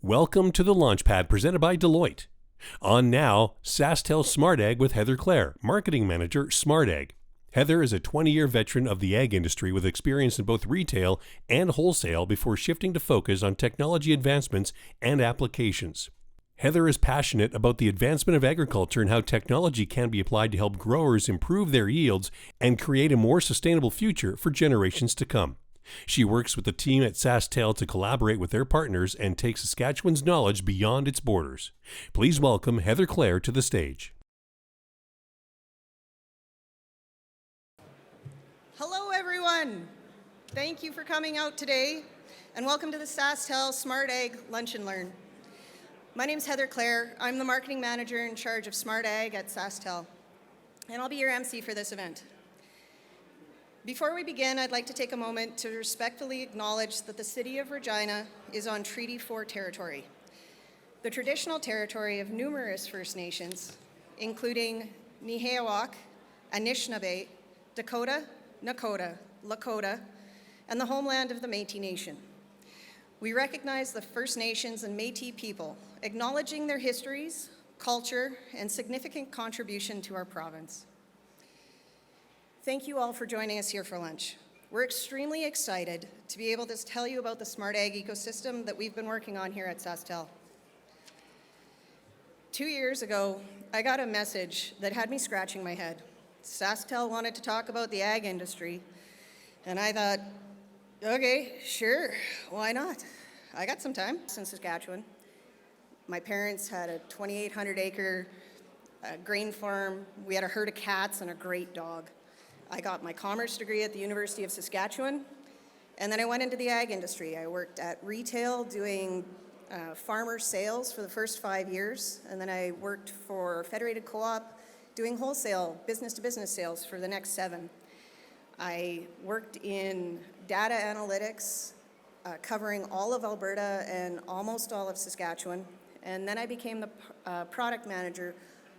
Welcome to the Launchpad presented by Deloitte. On now, Sasktel Smart Ag with Heather Clair, Marketing Manager, Smart Ag. Heather is a 20-year veteran of the ag industry with experience in both retail and wholesale before shifting to focus on technology advancements and applications. Heather is passionate about the advancement of agriculture and how technology can be applied to help growers improve their yields and create a more sustainable future for generations to come. She works with the team at Sasktel to collaborate with their partners and take Saskatchewan's knowledge beyond its borders. Please welcome Heather Clair to the stage. Hello, everyone. Thank you for coming out today, and welcome to the Sasktel Smart Ag Lunch and Learn. My name is Heather Clair. I'm the marketing manager in charge of Smart Ag at Sasktel, and I'll be your MC for this event. Before we begin, I'd like to take a moment to respectfully acknowledge that the City of Regina is on Treaty 4 territory, the traditional territory of numerous First Nations, including Nehiyawak, Anishinaabe, Dakota, Nakota, Lakota, and the homeland of the Métis Nation. We recognize the First Nations and Métis people, acknowledging their histories, culture, and significant contribution to our province. Thank you all for joining us here for lunch. We're extremely excited to be able to tell you about the Smart Ag ecosystem that we've been working on here at Sasktel. 2 years ago, I got a message that had me scratching my head. Sasktel wanted to talk about the ag industry, and I thought, okay, sure, why not? I got some time in Saskatchewan. My parents had a 2,800-acre grain farm. We had a herd of cats and a great dog. I got my commerce degree at the University of Saskatchewan, and then I went into the ag industry. I worked at retail doing farmer sales for the first 5 years, and then I worked for Federated Co-op doing wholesale business-to-business sales for the next 7. I worked in data analytics, covering all of Alberta and almost all of Saskatchewan, and then I became the product manager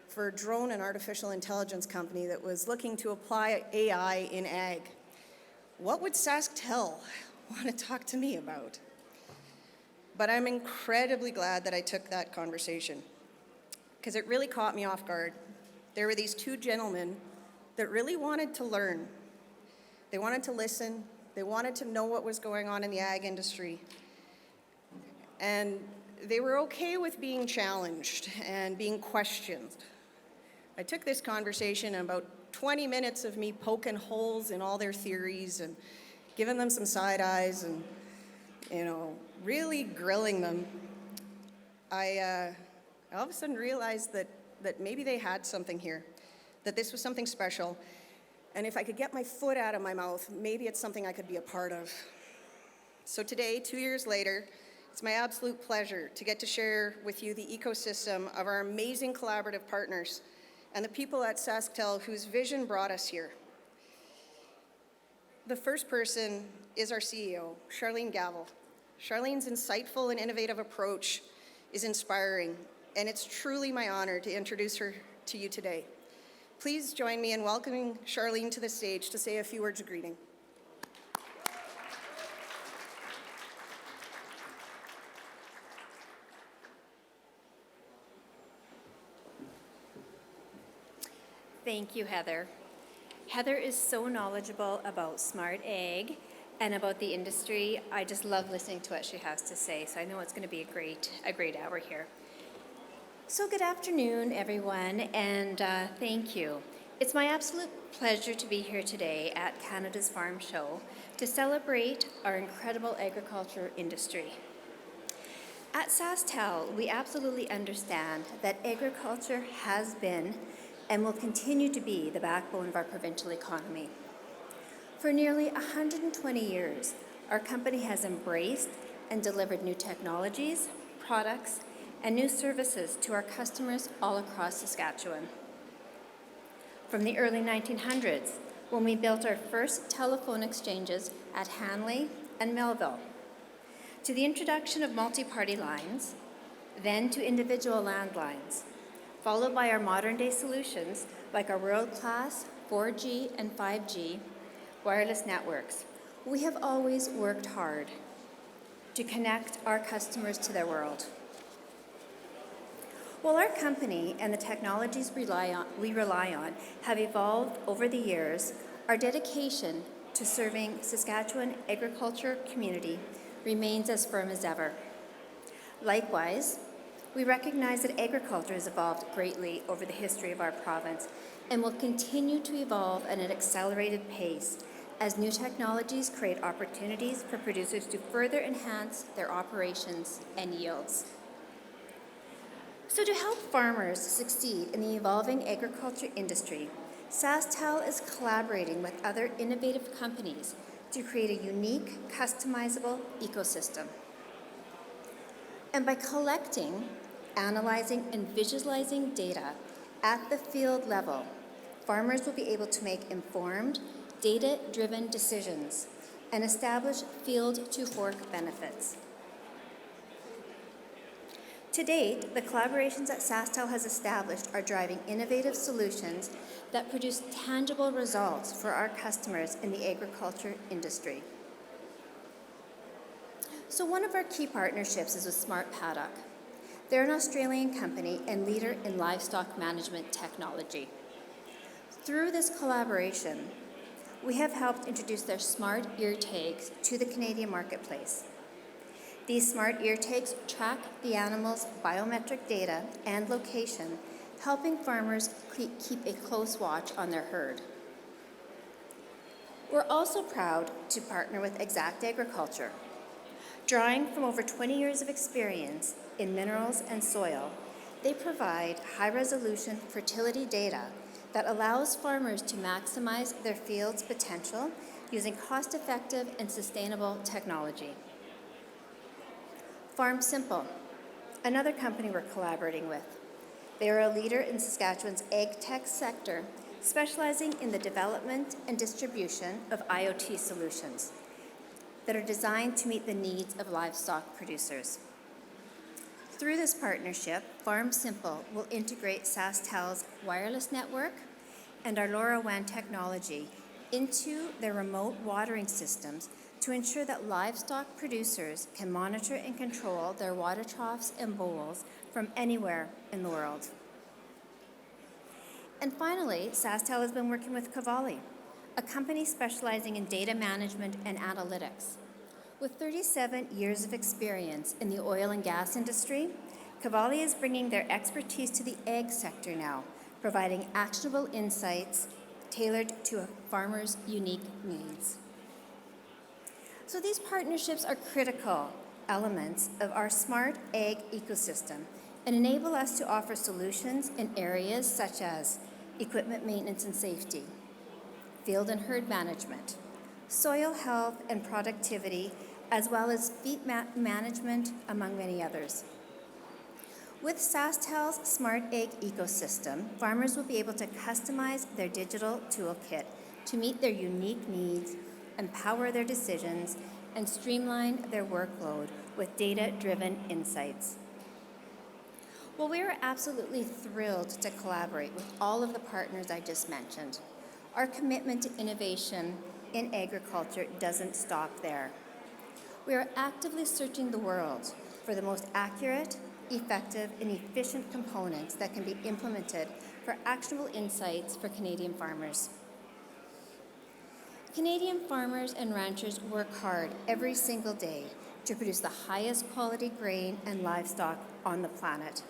for a drone and artificial intelligence company that was looking to apply AI in ag. What would Sasktel want to talk to me about? But I'm incredibly glad that I took that conversation, because it really caught me off guard. There were these 2 gentlemen that really wanted to learn. They wanted to listen. They wanted to know what was going on in the ag industry. And they were okay with being challenged and being questioned. I took this conversation and about 20 minutes of me poking holes in all their theories and giving them some side eyes and, really grilling them. I all of a sudden realized that maybe they had something here, that this was something special, and if I could get my foot out of my mouth, maybe it's something I could be a part of. So today, 2 years later, it's my absolute pleasure to get to share with you the ecosystem of our amazing collaborative partners and the people at Sasktel whose vision brought us here. The first person is our CEO, Charlene Gavel. Charlene's insightful and innovative approach is inspiring, and it's truly my honor to introduce her to you today. Please join me in welcoming Charlene to the stage to say a few words of greeting. Thank you, Heather. Heather is so knowledgeable about Smart Ag and about the industry. I just love listening to what she has to say, so I know it's going to be a great hour here. So good afternoon, everyone, and thank you. It's my absolute pleasure to be here today at Canada's Farm Show to celebrate our incredible agriculture industry. At Sasktel, we absolutely understand that agriculture has been and will continue to be the backbone of our provincial economy. For nearly 120 years, our company has embraced and delivered new technologies, products, and new services to our customers all across Saskatchewan. From the early 1900s, when we built our first telephone exchanges at Hanley and Melville, to the introduction of multi-party lines, then to individual landlines, followed by our modern-day solutions like our world-class 4G and 5G wireless networks. We have always worked hard to connect our customers to their world. While our company and the technologies we rely on have evolved over the years, our dedication to serving Saskatchewan agriculture community remains as firm as ever. Likewise, we recognize that agriculture has evolved greatly over the history of our province and will continue to evolve at an accelerated pace as new technologies create opportunities for producers to further enhance their operations and yields. So to help farmers succeed in the evolving agriculture industry, Sasktel is collaborating with other innovative companies to create a unique, customizable ecosystem. And by collecting, analyzing, and visualizing data at the field level, farmers will be able to make informed, data-driven decisions and establish field-to-fork benefits. To date, the collaborations that Sasktel has established are driving innovative solutions that produce tangible results for our customers in the agriculture industry. So one of our key partnerships is with Smart Paddock. They're an Australian company and leader in livestock management technology. Through this collaboration, we have helped introduce their smart ear tags to the Canadian marketplace. These smart ear tags track the animal's biometric data and location, helping farmers keep a close watch on their herd. We're also proud to partner with Exact Agriculture. Drawing from over 20 years of experience in minerals and soil, they provide high-resolution fertility data that allows farmers to maximize their field's potential using cost-effective and sustainable technology. Farm Simple, another company we're collaborating with. They are a leader in Saskatchewan's ag tech sector, specializing in the development and distribution of IoT solutions that are designed to meet the needs of livestock producers. Through this partnership, Farm Simple will integrate Sasktel's wireless network and our LoRaWAN technology into their remote watering systems to ensure that livestock producers can monitor and control their water troughs and bowls from anywhere in the world. And finally, Sasktel has been working with Cavalli, a company specializing in data management and analytics. With 37 years of experience in the oil and gas industry, Cavalli is bringing their expertise to the ag sector now, providing actionable insights tailored to a farmer's unique needs. So these partnerships are critical elements of our smart ag ecosystem and enable us to offer solutions in areas such as equipment maintenance and safety, field and herd management, soil health and productivity, as well as feed management, among many others. With Sasktel's Smart Ag ecosystem, farmers will be able to customize their digital toolkit to meet their unique needs, empower their decisions, and streamline their workload with data-driven insights. Well, we are absolutely thrilled to collaborate with all of the partners I just mentioned. Our commitment to innovation in agriculture doesn't stop there. We are actively searching the world for the most accurate, effective, and efficient components that can be implemented for actionable insights for Canadian farmers. Canadian farmers and ranchers work hard every single day to produce the highest quality grain and livestock on the planet.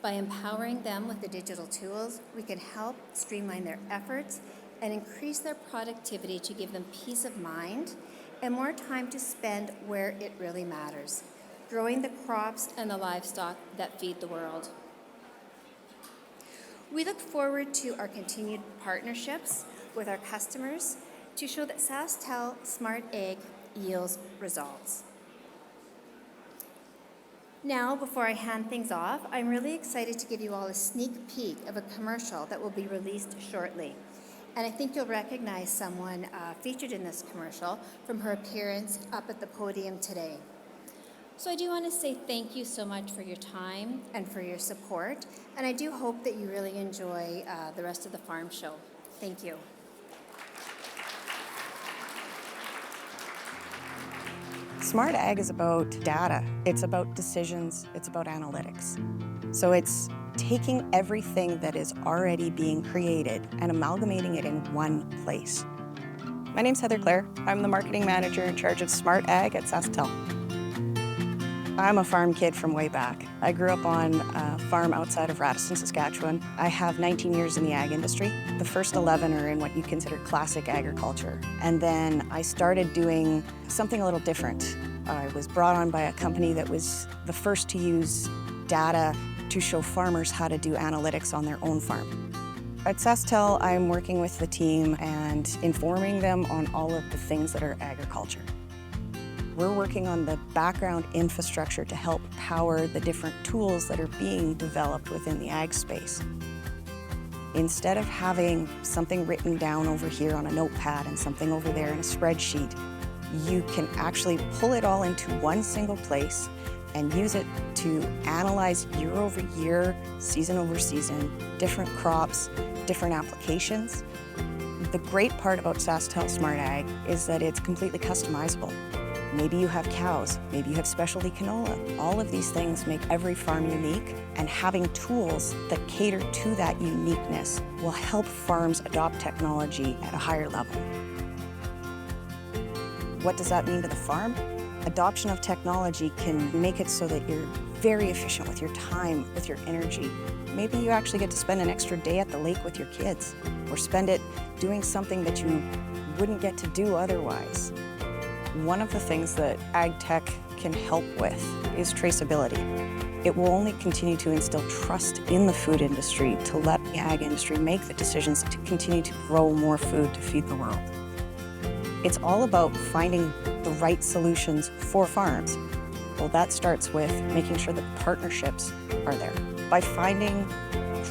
By empowering them with the digital tools, we can help streamline their efforts and increase their productivity to give them peace of mind and more time to spend where it really matters, growing the crops and the livestock that feed the world. We look forward to our continued partnerships with our customers to show that Sasktel Smart Ag yields results. Now, before I hand things off, I'm really excited to give you all a sneak peek of a commercial that will be released shortly. And I think you'll recognize someone featured in this commercial from her appearance up at the podium today. So I do want to say thank you so much for your time and for your support. And I do hope that you really enjoy the rest of the farm show. Thank you. Smart ag is about data. It's about decisions. It's about analytics. So it's taking everything that is already being created and amalgamating it in one place. My name's Heather Clair. I'm the marketing manager in charge of Smart Ag at Sasktel. I'm a farm kid from way back. I grew up on a farm outside of Radisson, Saskatchewan. I have 19 years in the ag industry. The first 11 are in what you consider classic agriculture. And then I started doing something a little different. I was brought on by a company that was the first to use data to show farmers how to do analytics on their own farm. At Sasktel, I'm working with the team and informing them on all of the things that are agriculture. We're working on the background infrastructure to help power the different tools that are being developed within the ag space. Instead of having something written down over here on a notepad and something over there in a spreadsheet, you can actually pull it all into one single place and use it to analyze year over year, season over season, different crops, different applications. The great part about Sasktel Smart Ag is that it's completely customizable. Maybe you have cows, maybe you have specialty canola. All of these things make every farm unique, and having tools that cater to that uniqueness will help farms adopt technology at a higher level. What does that mean to the farm? Adoption of technology can make it so that you're very efficient with your time, with your energy. Maybe you actually get to spend an extra day at the lake with your kids, or spend it doing something that you wouldn't get to do otherwise. One of the things that ag tech can help with is traceability. It will only continue to instill trust in the food industry to let the ag industry make the decisions to continue to grow more food to feed the world. It's all about finding the right solutions for farms. Well, that starts with making sure that partnerships are there. By finding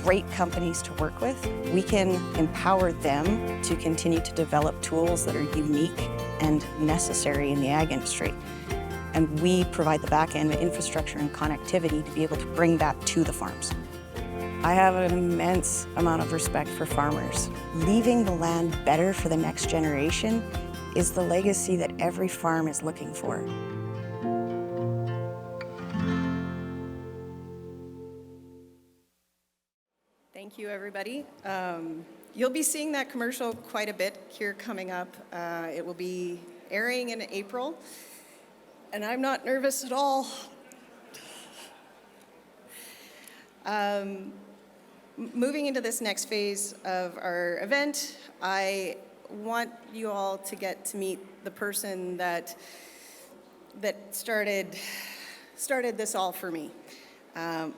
great companies to work with, we can empower them to continue to develop tools that are unique and necessary in the ag industry. And we provide the back-end infrastructure and connectivity to be able to bring that to the farms. I have an immense amount of respect for farmers. Leaving the land better for the next generation is the legacy that every farm is looking for. Thank you, everybody. You'll be seeing that commercial quite a bit here coming up. It will be airing in April, and I'm not nervous at all. Moving into this next phase of our event, I want you all to get to meet the person that started this all for me.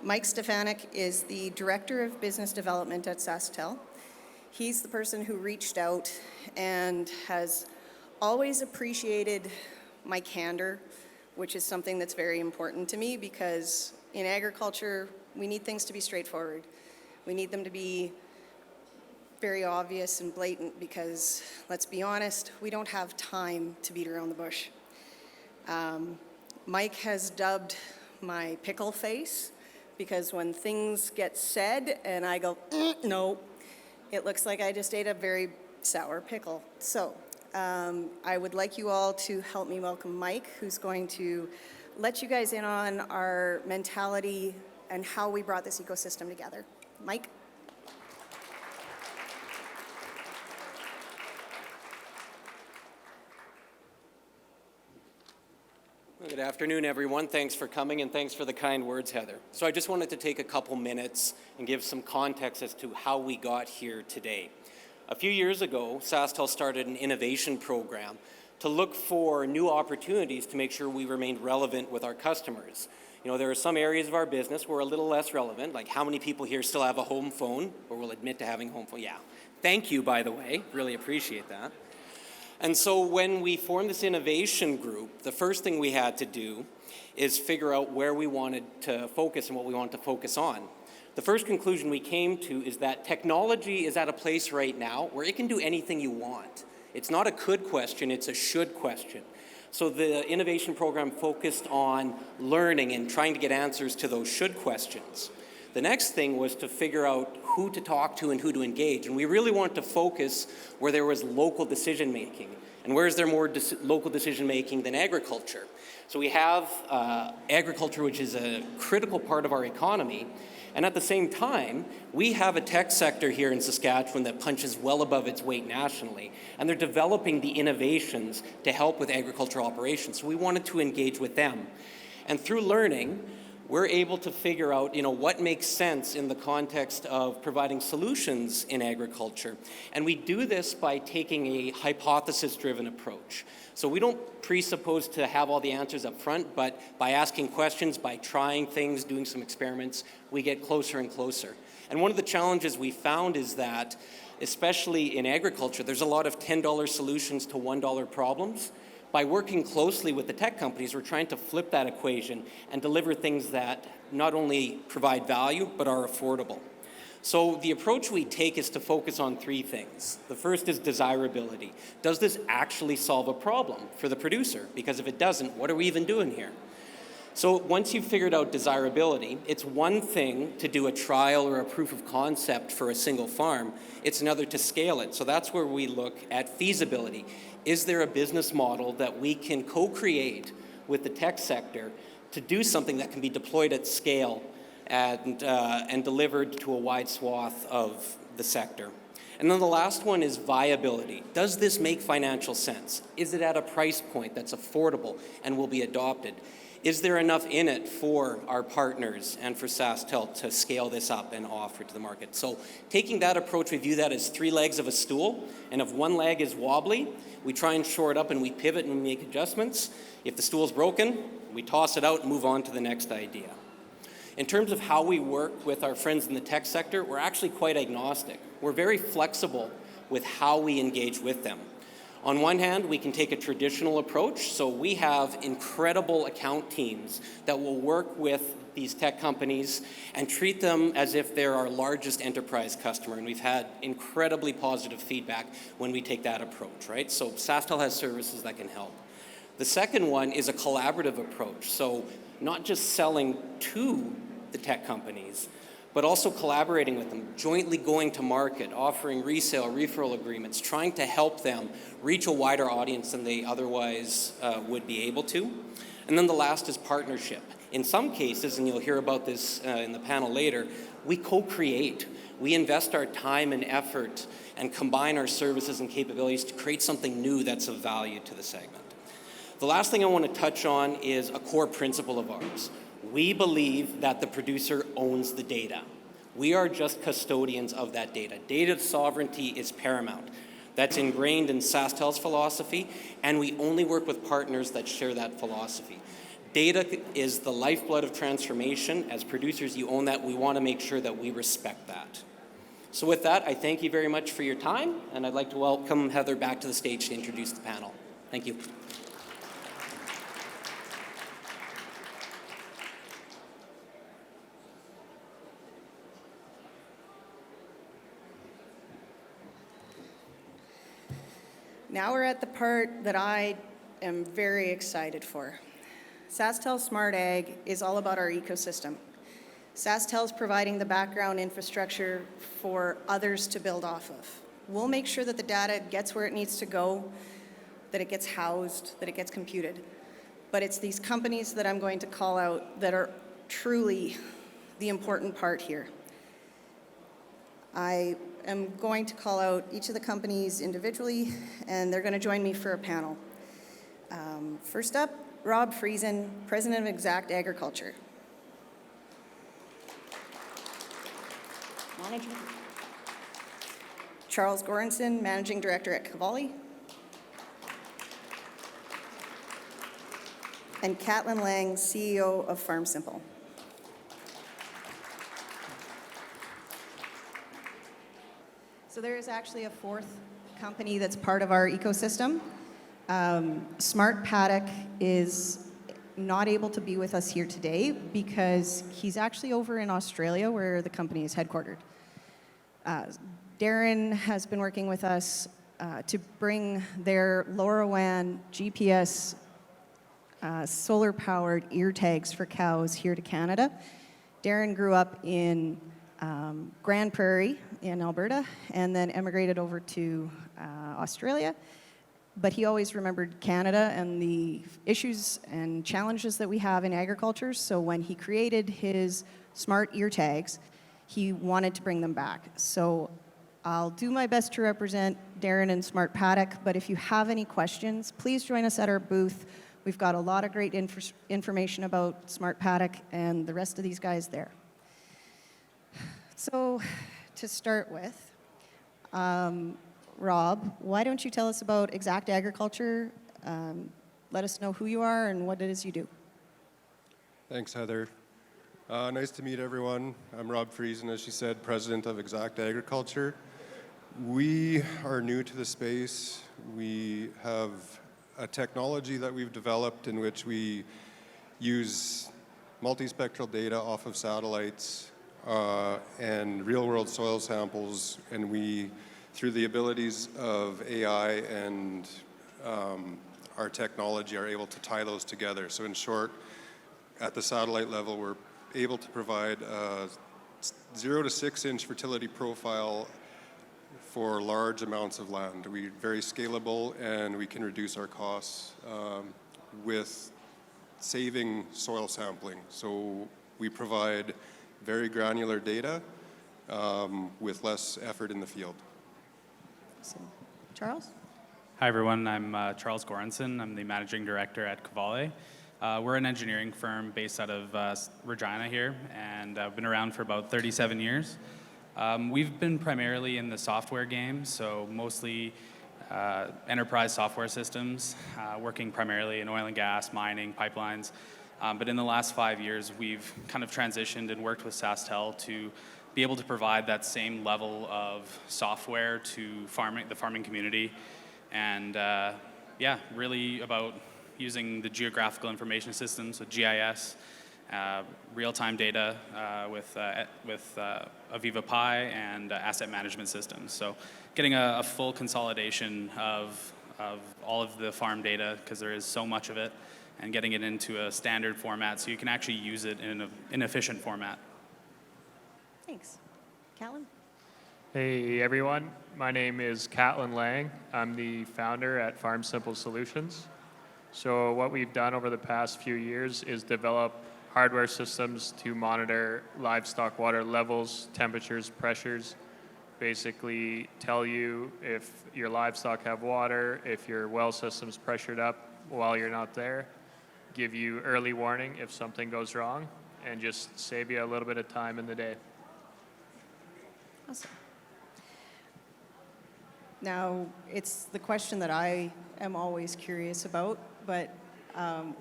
Mike Stefanik is the Director of Business Development at Sasktel. He's the person who reached out and has always appreciated my candor, which is something that's very important to me because in agriculture, we need things to be straightforward. We need them to be very obvious and blatant because, let's be honest, we don't have time to beat around the bush. Mike has dubbed my pickle face because when things get said and I go, no, it looks like I just ate a very sour pickle. So I would like you all to help me welcome Mike, who's going to let you guys in on our mentality and how we brought this ecosystem together. Mike? Good afternoon, everyone. Thanks for coming, and thanks for the kind words, Heather. So I just wanted to take a couple minutes and give some context as to how we got here today. A few years ago, Sasktel started an innovation program to look for new opportunities to make sure we remained relevant with our customers. You know, there are some areas of our business where we're a little less relevant, like how many people here still have a home phone, or will admit to having a home phone? Yeah. Thank you, by the way. Really appreciate that. And so when we formed this innovation group, the first thing we had to do is figure out where we wanted to focus and what we wanted to focus on. The first conclusion we came to is that technology is at a place right now where it can do anything you want. It's not a could question, it's a should question. So the innovation program focused on learning and trying to get answers to those should questions. The next thing was to figure out who to talk to and who to engage. And we really wanted to focus where there was local decision making. And where is there more local decision-making than agriculture? So we have agriculture, which is a critical part of our economy, and at the same time, we have a tech sector here in Saskatchewan that punches well above its weight nationally, and they're developing the innovations to help with agricultural operations. So we wanted to engage with them. And through learning, we're able to figure out, what makes sense in the context of providing solutions in agriculture. And we do this by taking a hypothesis-driven approach. So we don't presuppose to have all the answers up front, but by asking questions, by trying things, doing some experiments, we get closer and closer. And one of the challenges we found is that, especially in agriculture, there's a lot of $10 solutions to $1 problems. By working closely with the tech companies, we're trying to flip that equation and deliver things that not only provide value, but are affordable. So the approach we take is to focus on three things. The first is desirability. Does this actually solve a problem for the producer? Because if it doesn't, what are we even doing here? So once you've figured out desirability, it's one thing to do a trial or a proof of concept for a single farm. It's another to scale it. So that's where we look at feasibility. Is there a business model that we can co-create with the tech sector to do something that can be deployed at scale and delivered to a wide swath of the sector? And then the last one is viability. Does this make financial sense? Is it at a price point that's affordable and will be adopted? Is there enough in it for our partners and for Sasktel to scale this up and offer to the market? So taking that approach, we view that as three legs of a stool, and if one leg is wobbly, we try and shore it up and we pivot and we make adjustments. If the stool's broken, we toss it out and move on to the next idea. In terms of how we work with our friends in the tech sector, we're actually quite agnostic. We're very flexible with how we engage with them. On one hand, we can take a traditional approach, so we have incredible account teams that will work with these tech companies and treat them as if they're our largest enterprise customer, and we've had incredibly positive feedback when we take that approach, right? So Sasktel has services that can help. The second one is a collaborative approach, so not just selling to the tech companies, but also collaborating with them, jointly going to market, offering resale, referral agreements, trying to help them reach a wider audience than they otherwise would be able to. And then the last is partnership. In some cases, and you'll hear about this in the panel later, we co-create. We invest our time and effort and combine our services and capabilities to create something new that's of value to the segment. The last thing I want to touch on is a core principle of ours. We believe that the producer owns the data. We are just custodians of that data. Data sovereignty is paramount. That's ingrained in Sasktel's philosophy, and we only work with partners that share that philosophy. Data is the lifeblood of transformation. As producers, you own that. We want to make sure that we respect that. So with that, I thank you very much for your time, and I'd like to welcome Heather back to the stage to introduce the panel. Thank you. Now we're at the part that I am very excited for. Sasktel Smart Ag is all about our ecosystem. Sasktel is providing the background infrastructure for others to build off of. We'll make sure that the data gets where it needs to go, that it gets housed, that it gets computed. But it's these companies that I'm going to call out that are truly the important part here. I am going to call out each of the companies individually, and they're going to join me for a panel. First up, Rob Friesen, President of Exact Agriculture. Management. Charles Goranson, Managing Director at Cavalli. And Catlin Lang, CEO of Farm Simple. So there is actually a fourth company that's part of our ecosystem. Smart Paddock is not able to be with us here today because he's actually over in Australia where the company is headquartered. Darren has been working with us to bring their LoRaWAN GPS solar-powered ear tags for cows here to Canada. Darren grew up in Grand Prairie in Alberta and then emigrated over to Australia. but he always remembered Canada and the issues and challenges that we have in agriculture. So when he created his smart ear tags, he wanted to bring them back. So I'll do my best to represent Darren and Smart Paddock, but if you have any questions, please join us at our booth. We've got a lot of great information about Smart Paddock and the rest of these guys there. So to start with, Rob, why don't you tell us about Exact Agriculture? Let us know who you are and what it is you do. Thanks, Heather. Nice to meet everyone. I'm Rob Friesen, as she said, president of Exact Agriculture. We are new to the space. We have a technology that we've developed in which we use multispectral data off of satellites and real-world soil samples, and we, through the abilities of AI and our technology, are able to tie those together. So in short, at the satellite level, we're able to provide a 0 to 6 inch fertility profile for large amounts of land. We're very scalable, and we can reduce our costs with saving soil sampling. So we provide very granular data with less effort in the field. So, Charles? Hi, everyone. I'm Charles Goranson. I'm the managing director at Cavalli. We're an engineering firm based out of Regina here, and I've been around for about 37 years. We've been primarily in the software game, so mostly enterprise software systems, working primarily in oil and gas, mining, pipelines. But in the last 5 years, we've kind of transitioned and worked with Sasktel to be able to provide that same level of software to the farming community, and yeah, really about using the geographical information systems, so GIS, real-time data with Aviva Pi and asset management systems. So getting a full consolidation of all of the farm data, because there is so much of it, and getting it into a standard format so you can actually use it in an efficient format. Thanks. Callan? Hey everyone, my name is Catlin Lang. I'm the founder at Farm Simple Solutions. So what we've done over the past few years is develop hardware systems to monitor livestock water levels, temperatures, pressures, basically tell you if your livestock have water, if your well system's pressured up while you're not there, give you early warning if something goes wrong, and just save you a little bit of time in the day. Awesome. Now, it's the question that I am always curious about, but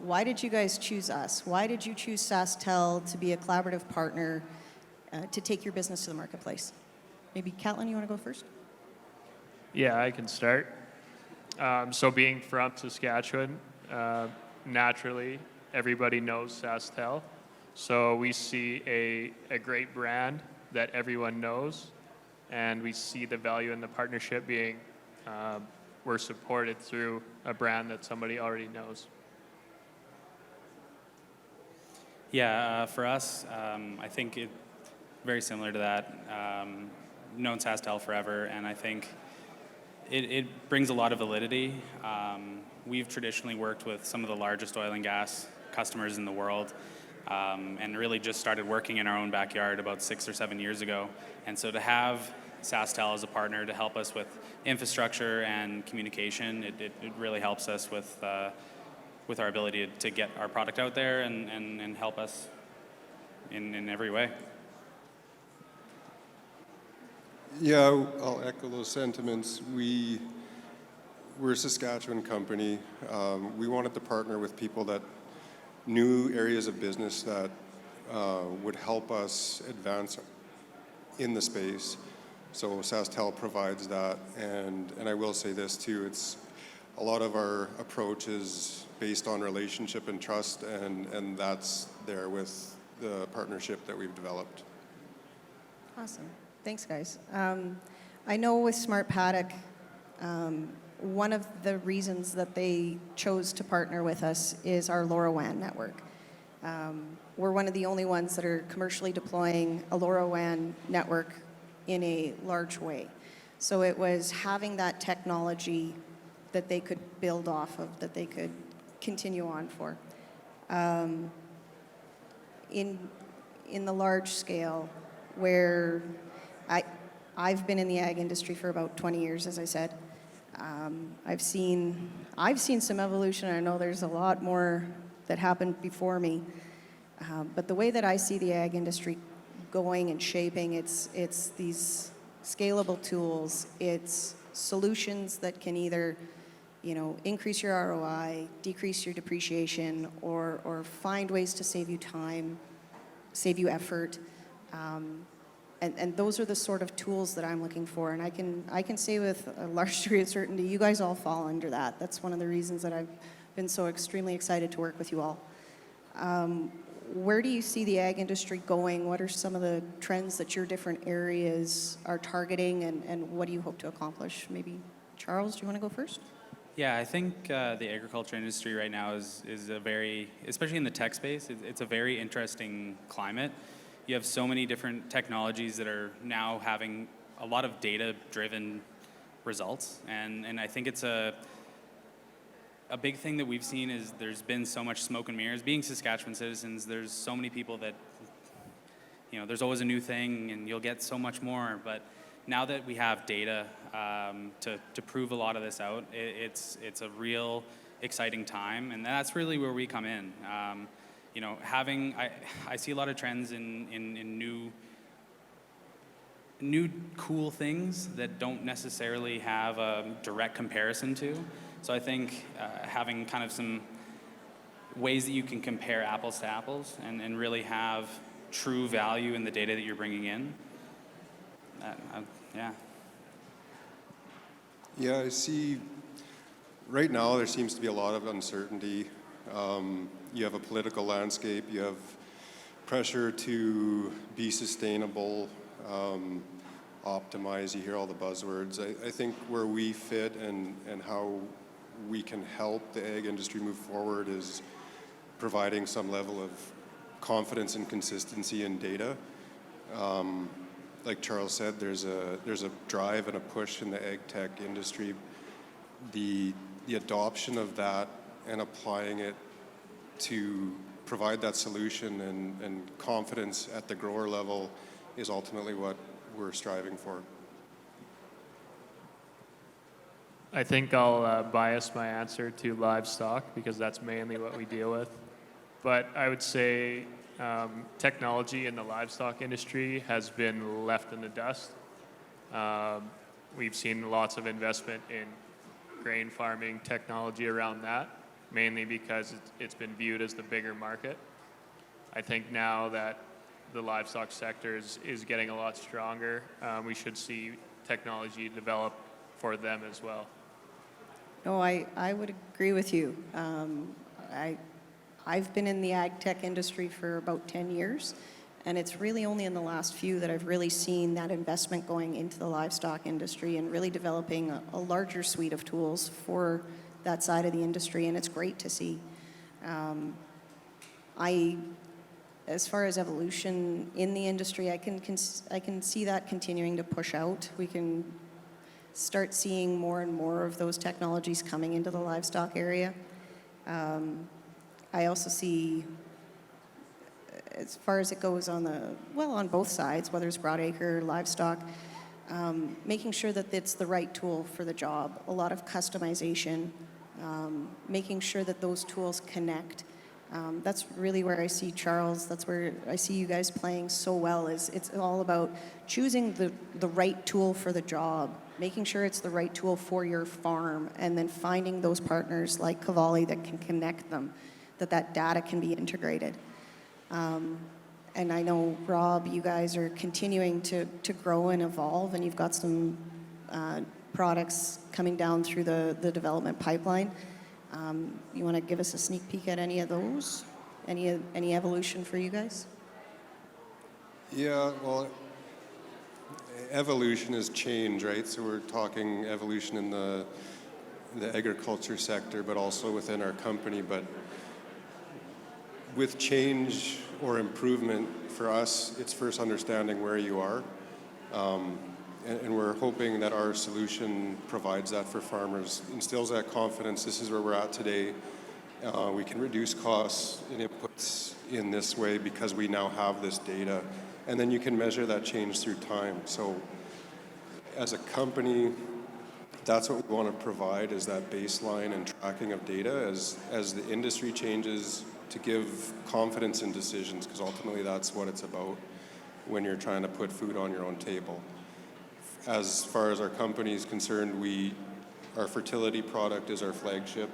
why did you guys choose us? Why did you choose Sasktel to be a collaborative partner to take your business to the marketplace? Maybe Catlin, you want to go first? Yeah, I can start. So being from Saskatchewan, naturally, everybody knows Sasktel. So we see a great brand that everyone knows, and we see the value in the partnership being we're supported through a brand that somebody already knows. Yeah, for us, I think very similar to that. Known Sasktel forever, and I think it brings a lot of validity. We've traditionally worked with some of the largest oil and gas customers in the world, and really just started working in our own backyard about 6 or 7 years ago. And so to have Sasktel as a partner to help us with infrastructure and communication, it really helps us with our ability to get our product out there and help us in every way. Yeah, I'll echo those sentiments. We're a Saskatchewan company. We wanted to partner with people that knew areas of business that would help us advance in the space. So Sasktel provides that, and I will say this too, it's a lot of our approach is based on relationship and trust, and that's there with the partnership that we've developed. Awesome. Thanks, guys. I know with Smart Paddock, one of the reasons that they chose to partner with us is our LoRaWAN network. We're one of the only ones that are commercially deploying a LoRaWAN network in a large way. So it was having that technology that they could build off of, that they could continue on for. In the large scale, where I've been in the ag industry for about 20 years, as I said. I've seen some evolution. I know there's a lot more that happened before me. But the way that I see the ag industry going and shaping, it's these scalable tools. It's solutions that can either, increase your ROI, decrease your depreciation, or find ways to save you time, save you effort. And those are the sort of tools that I'm looking for. And I can say with a large degree of certainty, you guys all fall under that. That's one of the reasons that I've been so extremely excited to work with you all. Where do you see the ag industry going? What are some of the trends that your different areas are targeting, and what do you hope to accomplish? Maybe Charles, do you want to go first? Yeah, I think the agriculture industry right now is a very, especially in the tech space, it's a very interesting climate. You have so many different technologies that are now having a lot of data-driven results, and I think it's a big thing that we've seen is there's been so much smoke and mirrors. Being Saskatchewan citizens, there's so many people that, there's always a new thing and you'll get so much more. But now that we have data to prove a lot of this out, it's a real exciting time, and that's really where we come in. I see a lot of trends in new cool things that don't necessarily have a direct comparison to. So I think having kind of some ways that you can compare apples to apples and really have true value in the data that you're bringing in. Yeah. Yeah, I see right now there seems to be a lot of uncertainty. You have a political landscape, you have pressure to be sustainable, optimize, you hear all the buzzwords. I think where we fit and how we can help the ag industry move forward is providing some level of confidence and consistency in data. Like Charles said, there's a drive and a push in the ag tech industry. The adoption of that and applying it to provide that solution and confidence at the grower level is ultimately what we're striving for. I think I'll bias my answer to livestock because that's mainly what we deal with. But I would say technology in the livestock industry has been left in the dust. We've seen lots of investment in grain farming technology around that, mainly because it's been viewed as the bigger market. I think now that the livestock sector is getting a lot stronger, we should see technology develop for them as well. No, I would agree with you. I've been in the ag tech industry for about 10 years, and it's really only in the last few that I've really seen that investment going into the livestock industry and really developing a larger suite of tools for that side of the industry, and it's great to see. As far as evolution in the industry, I can see that continuing to push out. We can start seeing more and more of those technologies coming into the livestock area. I also see, as far as it goes on both sides, whether it's broadacre, livestock, making sure that it's the right tool for the job. A lot of customization, making sure that those tools connect. That's really where I see Charles, that's where I see you guys playing so well, is it's all about choosing the right tool for the job, making sure it's the right tool for your farm, and then finding those partners like Cavalli that can connect them, that data can be integrated. And I know, Rob, you guys are continuing to grow and evolve, and you've got some products coming down through the development pipeline. You want to give us a sneak peek at any of those? Any evolution for you guys? Yeah, well, evolution is change, right? So we're talking evolution in the agriculture sector, but also within our company. But with change or improvement, for us, it's first understanding where you are. and we're hoping that our solution provides that for farmers, instills that confidence. This is where we're at today. We can reduce costs and inputs in this way because we now have this data. And then you can measure that change through time. So as a company, that's what we want to provide, is that baseline and tracking of data as the industry changes, to give confidence in decisions, because ultimately that's what it's about when you're trying to put food on your own table. As far as our company is concerned, our fertility product is our flagship,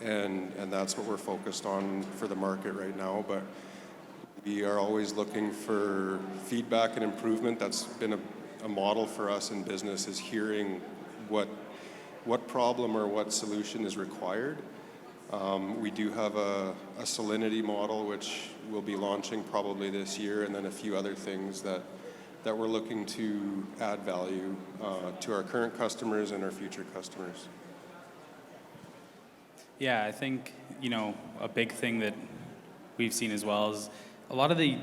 and that's what we're focused on for the market right now. But we are always looking for feedback and improvement. That's been a model for us in business, is hearing what problem or what solution is required. We do have a salinity model, which we'll be launching probably this year, and then a few other things that we're looking to add value to our current customers and our future customers. Yeah, I think, a big thing that we've seen as well is a lot of the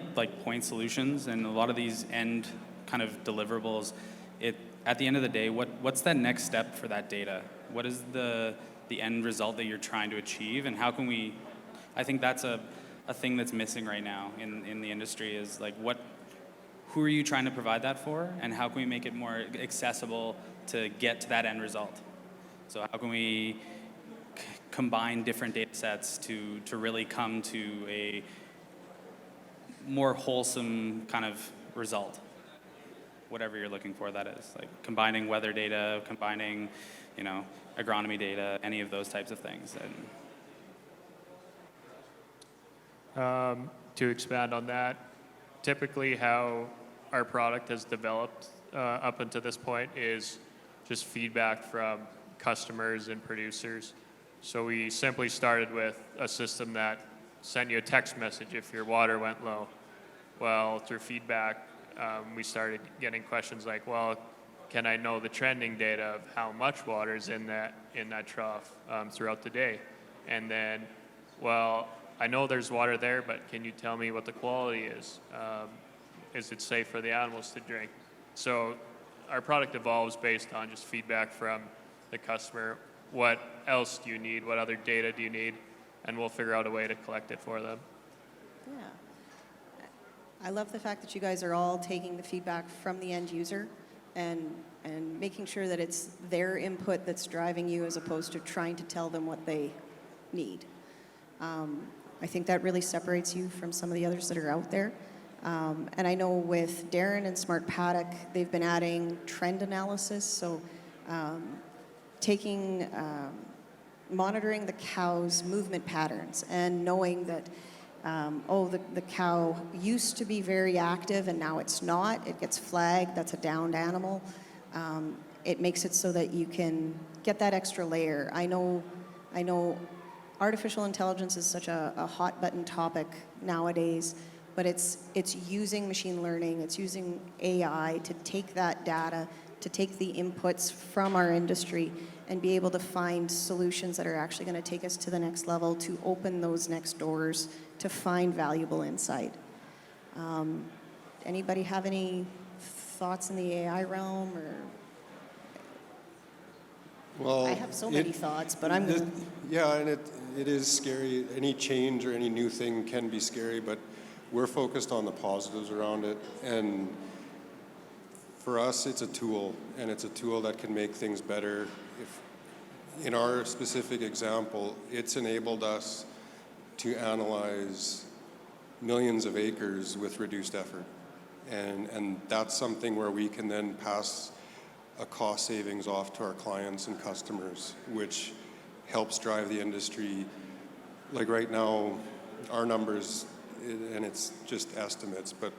point solutions and a lot of these end kind of deliverables. At the end of the day, what's that next step for that data? What is the end result that you're trying to achieve, and how can we? I think that's a thing that's missing right now in the industry, is who are you trying to provide that for, and how can we make it more accessible to get to that end result? So how can we combine different data sets to really come to a more wholesome kind of result? Whatever you're looking for, that is. Combining weather data, combining, agronomy data, any of those types of things. To expand on that, typically how our product has developed up until this point is just feedback from customers and producers. So we simply started with a system that sent you a text message if your water went low. Well, through feedback, we started getting questions like, well, can I know the trending data of how much water is in that trough throughout the day? And then, well, I know there's water there, but can you tell me what the quality is? Is it safe for the animals to drink? So our product evolves based on just feedback from the customer. What else do you need? What other data do you need? And we'll figure out a way to collect it for them. Yeah. I love the fact that you guys are all taking the feedback from the end user and making sure that it's their input that's driving you, as opposed to trying to tell them what they need. I think that really separates you from some of the others that are out there. And I know with Darren and Smart Paddock, they've been adding trend analysis. So monitoring the cow's movement patterns and knowing that, the cow used to be very active and now it's not. It gets flagged. That's a downed animal. It makes it so that you can get that extra layer. I know artificial intelligence is such a hot button topic nowadays, but it's using machine learning, it's using AI to take that data, to take the inputs from our industry and be able to find solutions that are actually going to take us to the next level, to open those next doors, to find valuable insight. Anybody have any thoughts in the AI realm? Or Well, I have so many thoughts, but I'm going to... Yeah, and it is scary. Any change or any new thing can be scary, but we're focused on the positives around it. And for us, it's a tool, and it's a tool that can make things better. If, in our specific example, it's enabled us to analyze millions of acres with reduced effort. And that's something where we can then pass a cost savings off to our clients and customers, which helps drive the industry. Like right now, our numbers, and it's just estimates, but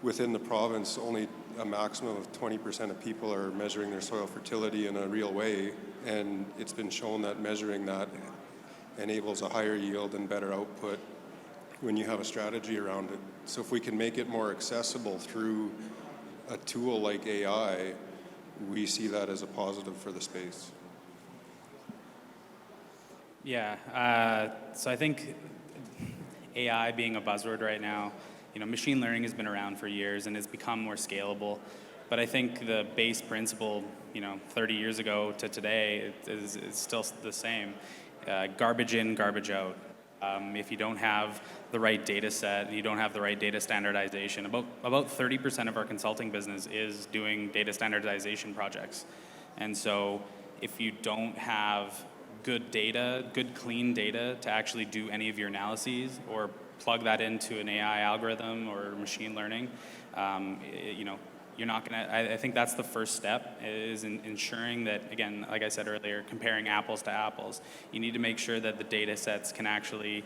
within the province, only a maximum of 20% of people are measuring their soil fertility in a real way, and it's been shown that measuring that enables a higher yield and better output when you have a strategy around it. So if we can make it more accessible through a tool like AI, we see that as a positive for the space. Yeah, so I think AI being a buzzword right now, machine learning has been around for years and has become more scalable. But I think the base principle, 30 years ago to today is still the same. Garbage in, garbage out. If you don't have the right data set, you don't have the right data standardization. About 30% of our consulting business is doing data standardization projects. And so if you don't have good data, good clean data to actually do any of your analyses or plug that into an AI algorithm or machine learning, you're not going to, I think that's the first step, is ensuring that, again, like I said earlier, comparing apples to apples. You need to make sure that the data sets can actually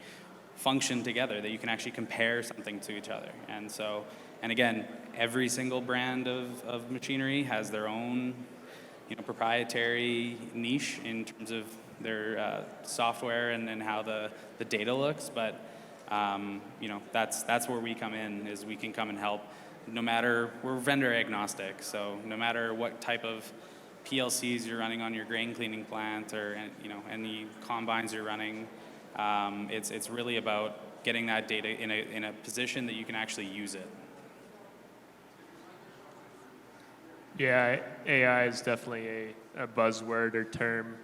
function together, that you can actually compare something to each other. And again, every single brand of machinery has their own proprietary niche in terms of their software and how the data looks, but that's where we come in, is we can come and help. No matter, we're vendor agnostic, so no matter what type of PLCs you're running on your grain cleaning plant or any combines you're running, it's really about getting that data in a position that you can actually use it. Yeah, AI is definitely a buzzword or term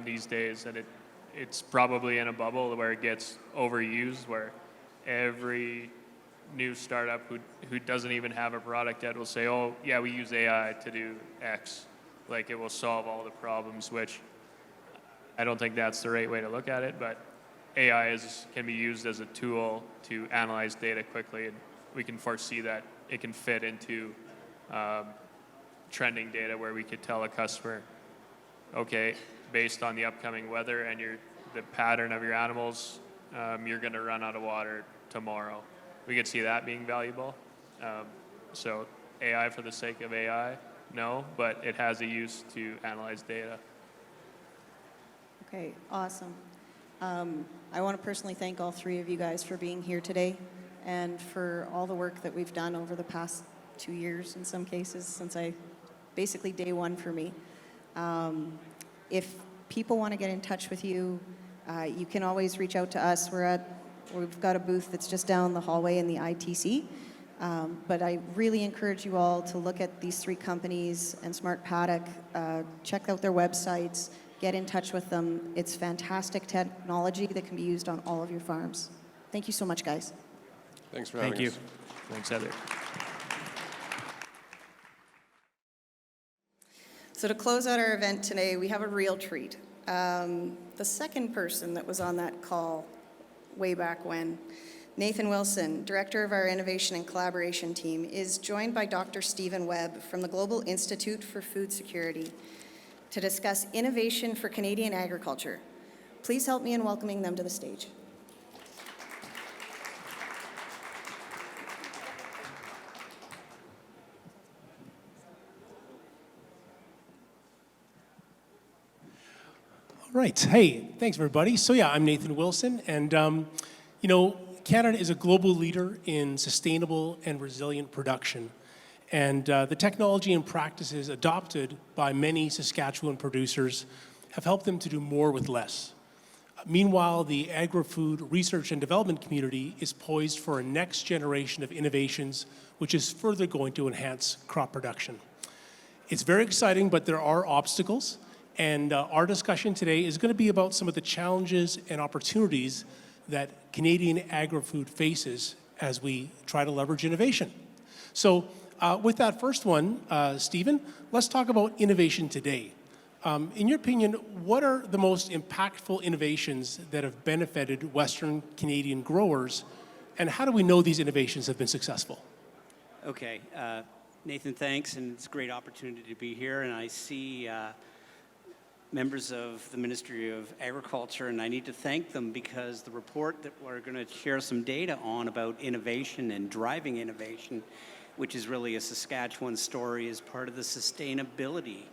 these days, and it's probably in a bubble where it gets overused, where every new startup who doesn't even have a product yet will say, oh, yeah, we use AI to do X. Like, it will solve all the problems, which I don't think that's the right way to look at it, but AI can be used as a tool to analyze data quickly, and we can foresee that it can fit into trending data where we could tell a customer, okay, based on the upcoming weather and the pattern of your animals, you're going to run out of water tomorrow. We could see that being valuable. So AI for the sake of AI, no, but it has a use to analyze data. Okay, awesome. I want to personally thank all three of you guys for being here today and for all the work that we've done over the past 2 years in some cases, since basically day one for me. If people want to get in touch with you, you can always reach out to us. We've got a booth that's just down the hallway in the ITC. But I really encourage you all to look at these three companies and Smart Paddock, check out their websites, get in touch with them. It's fantastic technology that can be used on all of your farms. Thank you so much, guys. Thanks for having us. Thanks, Heather. So to close out our event today, we have a real treat. The second person that was on that call way back when, Nathan Wilson, Director of our Innovation and Collaboration team, is joined by Dr. Stephen Webb from the Global Institute for Food Security to discuss innovation for Canadian agriculture. Please help me in welcoming them to the stage. Right. Hey, thanks everybody. So yeah, I'm Nathan Wilson, and Canada is a global leader in sustainable and resilient production. And the technology and practices adopted by many Saskatchewan producers have helped them to do more with less. Meanwhile, the agri-food research and development community is poised for a next generation of innovations, which is further going to enhance crop production. It's very exciting, but there are obstacles. And our discussion today is going to be about some of the challenges and opportunities that Canadian agri-food faces as we try to leverage innovation. So with that first one, Stephen, let's talk about innovation today. In your opinion, what are the most impactful innovations that have benefited Western Canadian growers, and how do we know these innovations have been successful? Okay, Nathan, thanks, and it's a great opportunity to be here, and I see members of the Ministry of Agriculture, and I need to thank them because the report that we're going to share some data on about innovation and driving innovation, which is really a Saskatchewan story, is part of the sustainability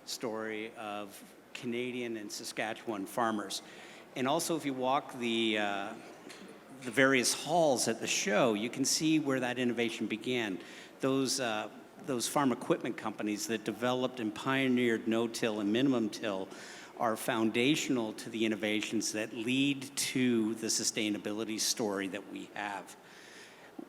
story of Canadian and Saskatchewan farmers. And also, if you walk the various halls at the show, you can see where that innovation began. Those farm equipment companies that developed and pioneered no-till and minimum till are foundational to the innovations that lead to the sustainability story that we have.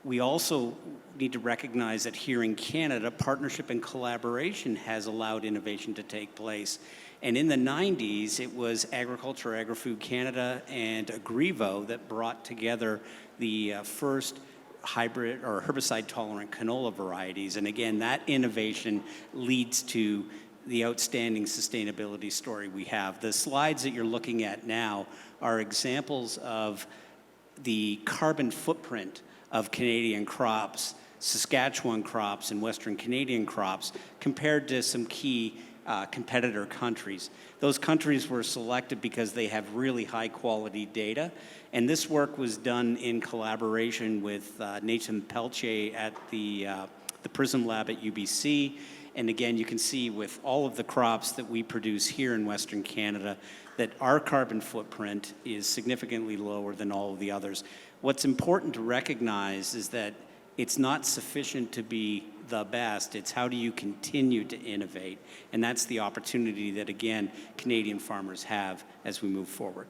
We also need to recognize that here in Canada, partnership and collaboration has allowed innovation to take place. And in the 90s, it was Agriculture, Agri-Food Canada, and Agrivo that brought together the first hybrid or herbicide-tolerant canola varieties. And again, that innovation leads to the outstanding sustainability story we have. The slides that you're looking at now are examples of the carbon footprint of Canadian crops, Saskatchewan crops, and Western Canadian crops, compared to some key competitor countries. Those countries were selected because they have really high quality data, and this work was done in collaboration with Nathan Peltier at the PRISM Lab at UBC. And again, you can see with all of the crops that we produce here in Western Canada that our carbon footprint is significantly lower than all of the others. What's important to recognize is that it's not sufficient to be the best, it's how do you continue to innovate? And that's the opportunity that, again, Canadian farmers have as we move forward.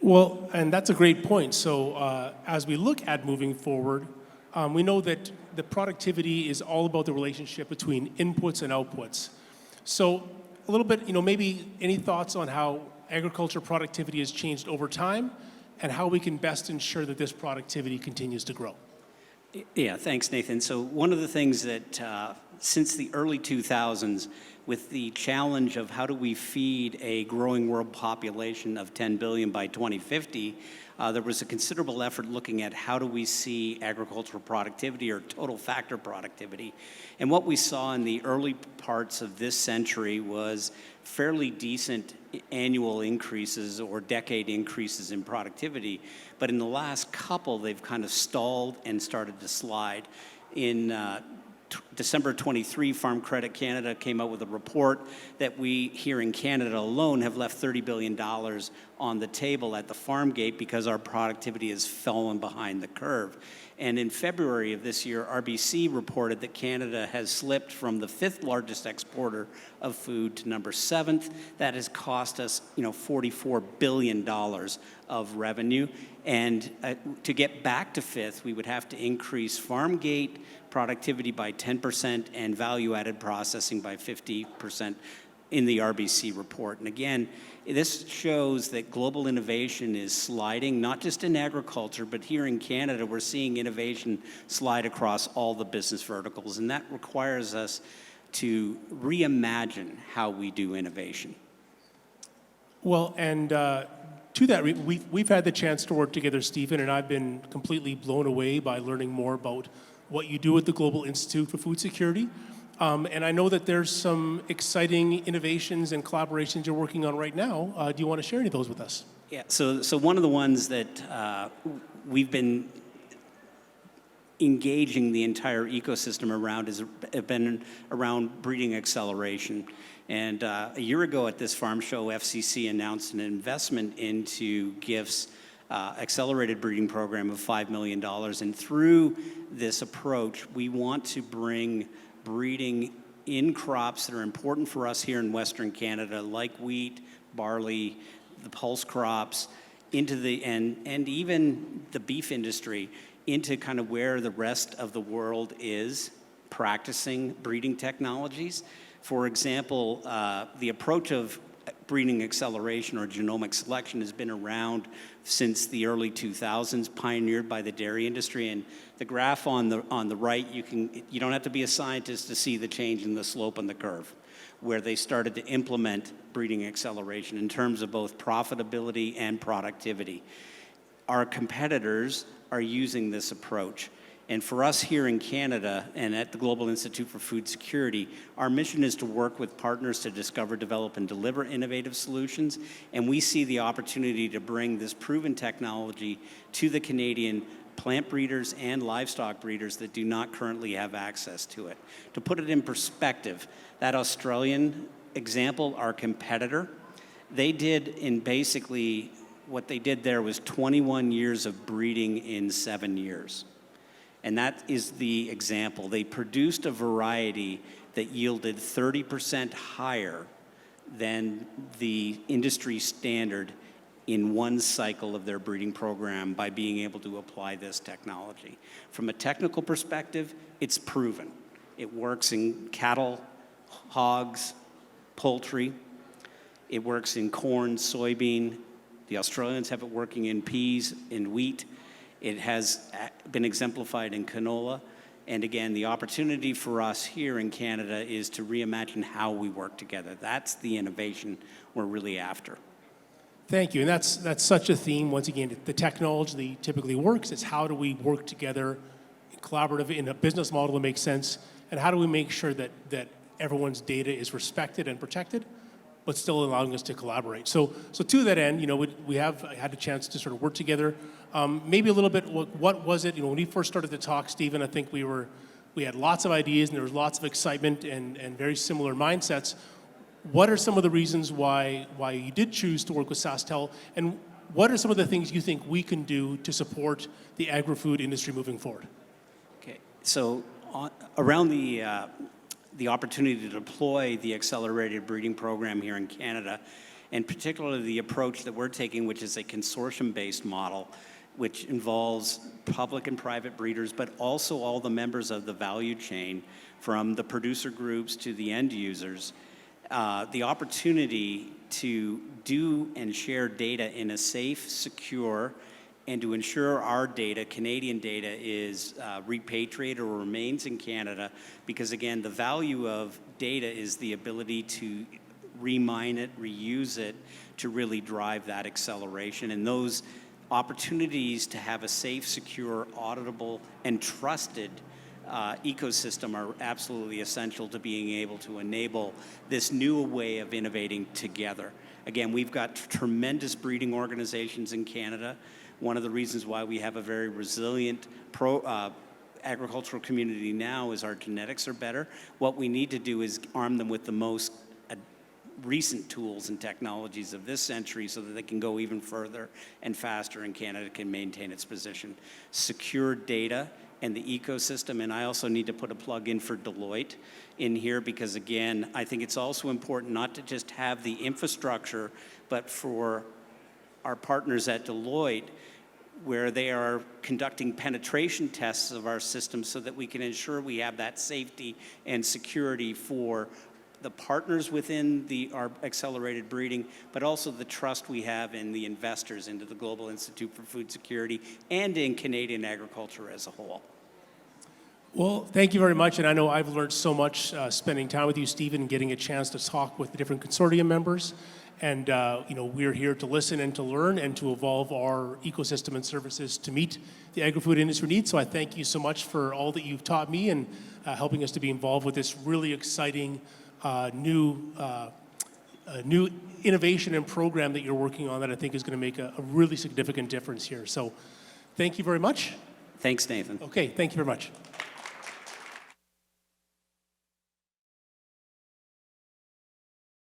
Well, and that's a great point. So as we look at moving forward, we know that the productivity is all about the relationship between inputs and outputs. So a little bit, maybe any thoughts on how agriculture productivity has changed over time and how we can best ensure that this productivity continues to grow? Yeah, thanks, Nathan. So one of the things that since the early 2000s, with the challenge of how do we feed a growing world population of 10 billion by 2050, there was a considerable effort looking at how do we see agricultural productivity or total factor productivity. And what we saw in the early parts of this century was fairly decent annual increases or decade increases in productivity. But in the last couple, they've kind of stalled and started to slide. In December 23, Farm Credit Canada came out with a report that we here in Canada alone have left $30 billion on the table at the farm gate because our productivity has fallen behind the curve. And in February of this year, RBC reported that Canada has slipped from the 5th largest exporter of food to number 7th. That has cost us, $44 billion of revenue. And to get back to 5th, we would have to increase farm gate productivity by 10% and value-added processing by 50% in the RBC report. And again, this shows that global innovation is sliding, not just in agriculture, but here in Canada, we're seeing innovation slide across all the business verticals, and that requires us to reimagine how we do innovation. Well, and to that, we've had the chance to work together, Stephen, and I've been completely blown away by learning more about what you do at the Global Institute for Food Security. And I know that there's some exciting innovations and collaborations you're working on right now. Do you want to share any of those with us? Yeah, so one of the ones that we've been engaging the entire ecosystem around has been around breeding acceleration. And a year ago at this farm show, FCC announced an investment into GIF's accelerated breeding program of $5 million. And through this approach, we want to bring breeding in crops that are important for us here in Western Canada, like wheat, barley, the pulse crops, into the and even the beef industry, into kind of where the rest of the world is practicing breeding technologies. For example, the approach of breeding acceleration or genomic selection has been around since the early 2000s, pioneered by the dairy industry. And the graph on the right, you don't have to be a scientist to see the change in the slope on the curve, where they started to implement breeding acceleration in terms of both profitability and productivity. Our competitors are using this approach. And for us here in Canada and at the Global Institute for Food Security, our mission is to work with partners to discover, develop, and deliver innovative solutions. And we see the opportunity to bring this proven technology to the Canadian plant breeders and livestock breeders that do not currently have access to it. To put it in perspective, that Australian example, our competitor, they did in basically what they did there was 21 years of breeding in 7 years. And that is the example. They produced a variety that yielded 30% higher than the industry standard in one cycle of their breeding program by being able to apply this technology. From a technical perspective, it's proven. It works in cattle, hogs, poultry. It works in corn, soybean. The Australians have it working in peas, in wheat. It has been exemplified in canola. And again, the opportunity for us here in Canada is to reimagine how we work together. That's the innovation we're really after. Thank you, and that's such a theme. Once again, the technology typically works. It's how do we work together, collaborative in a business model that makes sense, and how do we make sure that everyone's data is respected and protected, but still allowing us to collaborate. So to that end, we have had a chance to sort of work together. Maybe a little bit, what was it? When we first started to talk, Stephen, I think we had lots of ideas and there was lots of excitement and very similar mindsets. What are some of the reasons why you did choose to work with Sasktel, and what are some of the things you think we can do to support the agri-food industry moving forward? Okay, so around the opportunity to deploy the accelerated breeding program here in Canada, and particularly the approach that we're taking, which is a consortium-based model, which involves public and private breeders, but also all the members of the value chain, from the producer groups to the end users. The opportunity to do and share data in a safe, secure, and to ensure our data, Canadian data, is repatriated or remains in Canada, because again, the value of data is the ability to remine it, reuse it, to really drive that acceleration. And those opportunities to have a safe, secure, auditable, and trusted ecosystem are absolutely essential to being able to enable this new way of innovating together. Again, we've got tremendous breeding organizations in Canada. One of the reasons why we have a very resilient agricultural community now is our genetics are better. What we need to do is arm them with the most recent tools and technologies of this century so that they can go even further and faster, and Canada can maintain its position. Secure data and the ecosystem, and I also need to put a plug in for Deloitte in here, because again, I think it's also important not to just have the infrastructure, but for our partners at Deloitte, where they are conducting penetration tests of our system so that we can ensure we have that safety and security for the partners within our accelerated breeding, but also the trust we have in the investors into the Global Institute for Food Security and in Canadian agriculture as a whole. Well, thank you very much, and I know I've learned so much spending time with you, Stephen, and getting a chance to talk with the different consortium members. And we're here to listen and to learn and to evolve our ecosystem and services to meet the agri-food industry needs. So I thank you so much for all that you've taught me and helping us to be involved with this really exciting new innovation and program that you're working on that I think is going to make a really significant difference here. So thank you very much. Thanks, Nathan. Okay, thank you very much.